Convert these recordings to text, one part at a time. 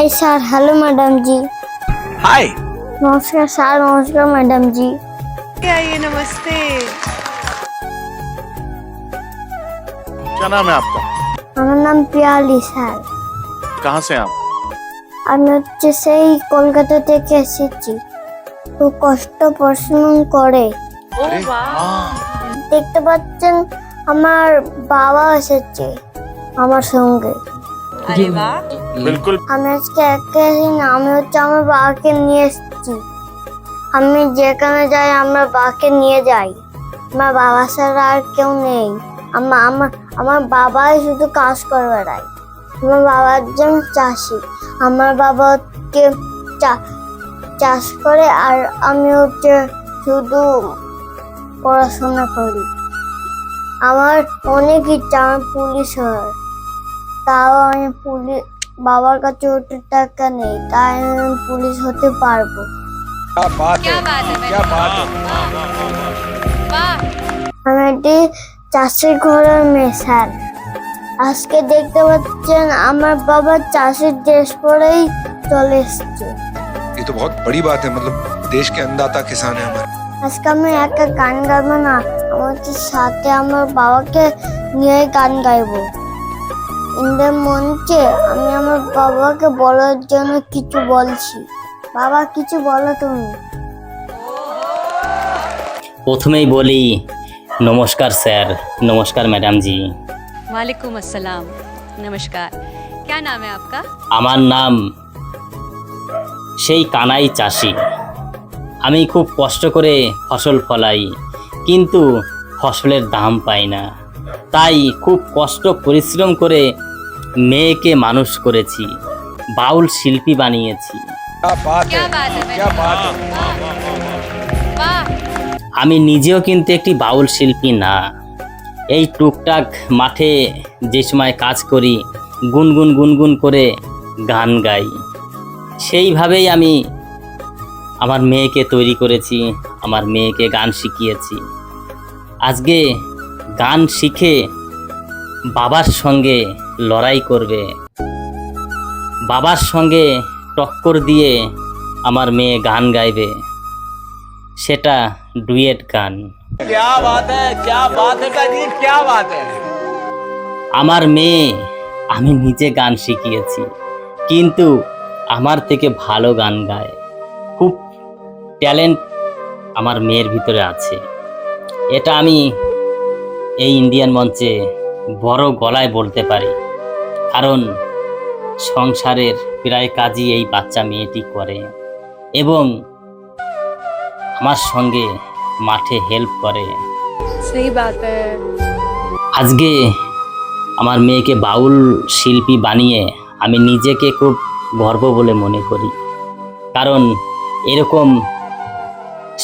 Hi sir, hello madam जी। हाय। नमस्कार sir, नमस्कार madam जी। आइए, नमस्ते। क्या नाम है आपका? আমার নাম পিয়ালি স্যার। कहाँ से हैं आप? আমি হচ্ছে সেই কলকাতা থেকে এসেছি। খুব কষ্ট পরিশ্রম করে। अरे वाह। দেখতে পাচ্ছেন আমার বাবা এসেছে আমার সঙ্গে। अरे वाह। बिल्कुल। আমি আজকে একা আসি না, আমি হচ্ছে আমার বাবাকে নিয়ে এসেছি। আমি যেখানে যাই আমার বাবাকে নিয়ে যাই। আমার বাবা ছাড়া আর কেউ নেই। আমার বাবাই শুধু কাজ করে বেড়ায়। আমার বাবা একজন চাষি। আমার বাবা হচ্ছে চাষ করে আর আমি হচ্ছে শুধু পড়াশোনা করি। আমার অনেক ইচ্ছা আমার পুলিশ হওয়ার, তাও আমি বাবার কাছে ওটা টাকা নেই, তাই আমি পুলিশ হতে পারবো। क्या बात है, क्या बात है, क्या बात है। वाह। আমি একটি চাষির ঘরের মেয়ে স্যার। আজকে দেখতে পাচ্ছেন আমার বাবা চাষির ড্রেস পরেই চলে এসছে। ये तो बहुत बड़ी बात है, मतलब देश के अन्नदाता किसान है हमारे। আজকে আমি একা গান গাইবো না, আমার সাথে আমার বাবাকে নিয়ে গান গাইবো। ইন্ডিয়ান মঞ্চে আমি আমার বাবাকে বলার জন্য কিছু বলছি। বাবা কিছু বলো তুমি। প্রথমেই বলি নমস্কার স্যার, নমস্কার ম্যাডাম জি। वालेकुम अस्सलाम, नमस्कार। क्या नाम है आपका? আমার নাম সেই কানাই চাষি। আমি খুব কষ্ট করে ফসল ফলাই, কিন্তু ফসলের দাম পাই না। তাই খুব কষ্ট পরিশ্রম করে মেয়েকে মানুষ করেছি, বাউল শিল্পী বানিয়েছি। क्या बात क्या है, बात है, क्या बात है। वाह। আমি নিজেও কিন্তু একটি বাউল শিল্পী না। এই টুকটাক মাঠে যে সময় কাজ করি, গুনগুন গুনগুন করে গান গাই। সেইভাবেই আমি আমার মেয়েকে তৈরি করেছি, আমার মেয়েকে গান শিখিয়েছি। আজকে গান শিখে বাবার সঙ্গে লড়াই করবে, বাবার সঙ্গে টক্কর দিয়ে আমার মেয়ে গান গাইবে, সেটা ডুয়েট গান। क्या बात है, क्या बात है काजी, क्या बात है। আমার মেয়ে, আমি নিজে গান শিখিয়েছি, কিন্তু আমার থেকে ভালো গান গায়। খুব ট্যালেন্ট আমার মেয়ের ভিতরে আছে। এটা আমি এই ইন্ডিয়ান মঞ্চে বড় গলায় বলতে পারি, কারণ সংসারের প্রায় কাজই এই বাচ্চা মেয়েটি করে এবং আমার সঙ্গে মাঠে হেল্প করে। सही बात है। আজকে আমার মেয়েকে বাউল শিল্পী বানিয়ে আমি নিজেকে খুব গর্ব বলে মনে করি, কারণ এরকম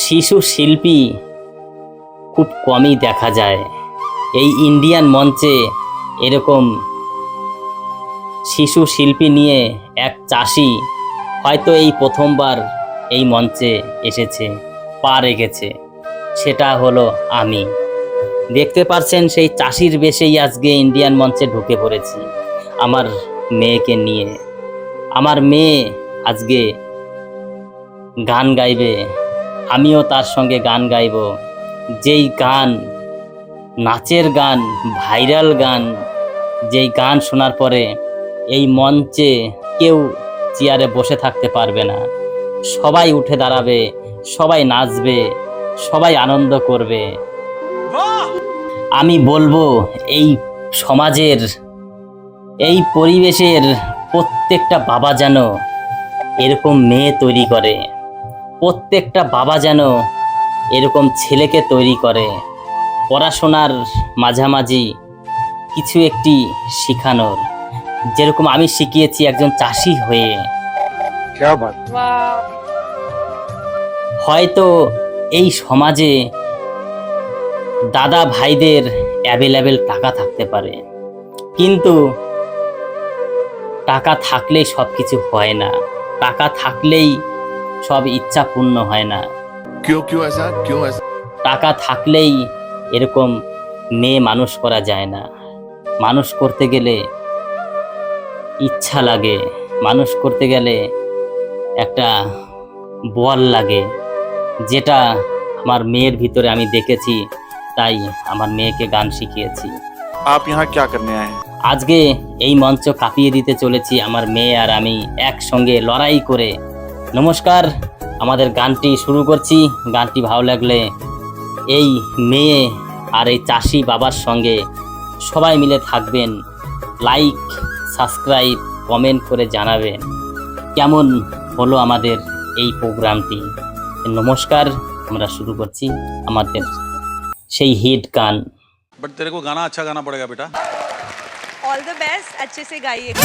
শিশু শিল্পী খুব কমই দেখা যায়। এই ইন্ডিয়ান মঞ্চে এরকম শিশু শিল্পী নিয়ে এক চাষি হয়তো এই প্রথমবার এই মঞ্চে এসেছে, পা রেখেছে, সেটা হলো আমি। দেখতে পাচ্ছেন সেই চাষির বেশেই আজকে ইন্ডিয়ান মঞ্চে ঢুকে পড়েছি আমার মেয়েকে নিয়ে। আমার মেয়ে আজকে গান গাইবে, আমিও তার সঙ্গে গান গাইব। যেই গান, নাচের গান, ভাইরাল গান, যেই গান শোনার পরে এই মঞ্চে কেউ চেয়ারে বসে থাকতে পারবে না, সবাই উঠে দাঁড়াবে, সবাই নাচবে, সবাই আনন্দ করবে। আমি বলবো এই সমাজের, এই পরিবেশের প্রত্যেকটা বাবা যেন এরকম মেয়ে তৈরি করে, প্রত্যেকটা বাবা যেন এরকম ছেলেকে তৈরি করে, পড়াশোনার মাঝামাঝি কিছু একটি শেখানোর, যেরকম আমি শিখিয়েছি একজন চাষি হয়ে। क्या बात। হয়তো এই সমাজে দাদা ভাইদের অ্যাভেলেবেল টাকা থাকতে পারে, কিন্তু টাকা থাকলেই সব কিছু হয় না, টাকা থাকলেই সব ইচ্ছা পূর্ণ হয় না। क्यों क्यों ऐसा, क्यों ऐसा। টাকা থাকলেই এরকম মেয়ে মানুষ করা যায় না। মানুষ করতে গেলে ইচ্ছা লাগে, মানুষ করতে গেলে একটা বল লাগে, যেটা আমার মেয়ের ভিতরে আমি দেখেছি, তাই আমার মেয়েকে গান শিখিয়েছি। आप यहाँ क्या करने आए हैं? আজকে এই মঞ্চ কাঁপিয়ে দিতে চলেছি আমার মেয়ে আর আমি একসঙ্গে লড়াই করে। নমস্কার, আমাদের গানটি শুরু করছি। গানটি ভালো লাগলে এই মেয়ে আর এই চাষি বাবার সঙ্গে সবাই মিলে থাকবেন, লাইক সাবস্ক্রাইব কমেন্ট করে জানাবেন কেমন হলো আমাদের এই প্রোগ্রামটি। নমস্কার, আমরা শুরু করছি আমাদের সেই হিট গান। बट तेरे को गाना अच्छा गाना पड़ेगा बेटा। ऑल द बेस्ट, अच्छे से गाइएगा।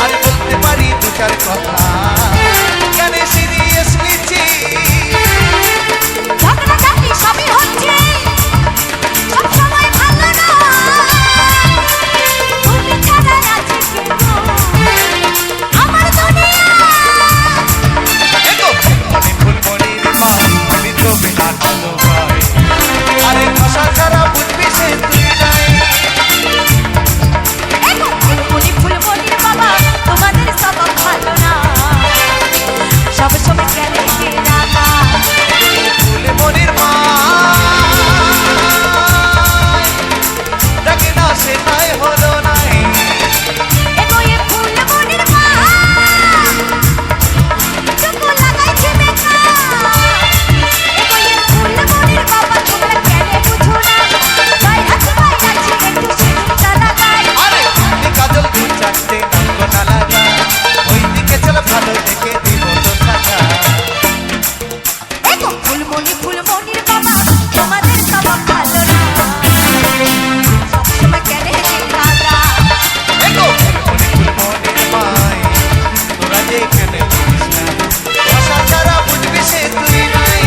আর বলতে পারি দু চার কথা, কেন সিরিয়াস হাতে নঙ্গনা লাগা ওই দিকে চলো ভালো দেখে দিব তো টাকা এগো ফুলমণি ফুলমণির বাবা তোমাদের স্বভাব ভালো না সবসময় কেন রাজা এগো ফুলমণির মাই তোরা যে এখানে বুঝিস না ভাষা ছাড়া বুঝবি সে তুই নাই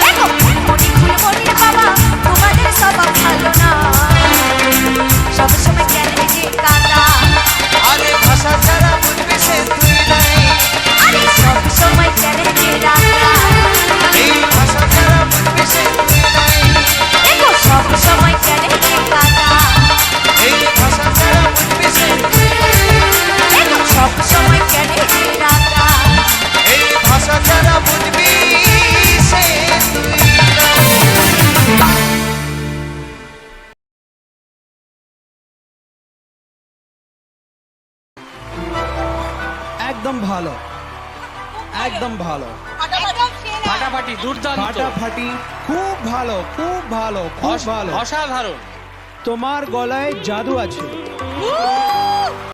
এগো ফুলমণি ফুলমণির বাবা তোমাদের স্বভাব ভালো না সবসময় কেন কাদা আরে ভাষা ছাড়া বুঝবি সে তুই নাই আরে সবসময় কেন রাজা এই ভাষা ছাড়া বুঝবি সে তুই নাই এগো সবসময় কেন কাদা এই ভাষা ছাড়া বুঝবি সে তুই নাই এগো সবসময় কেন রাজা এই ভাষা ছাড়া বুঝবি সে তুই নাই একদম ভালো, একদম ভালো, ফাটাফাটি দুর্দান্ত ফাটাফাটি, খুব ভালো, খুব ভালো, খুব ভালো। অসাধারণ তোমার গলায় জাদু আছে।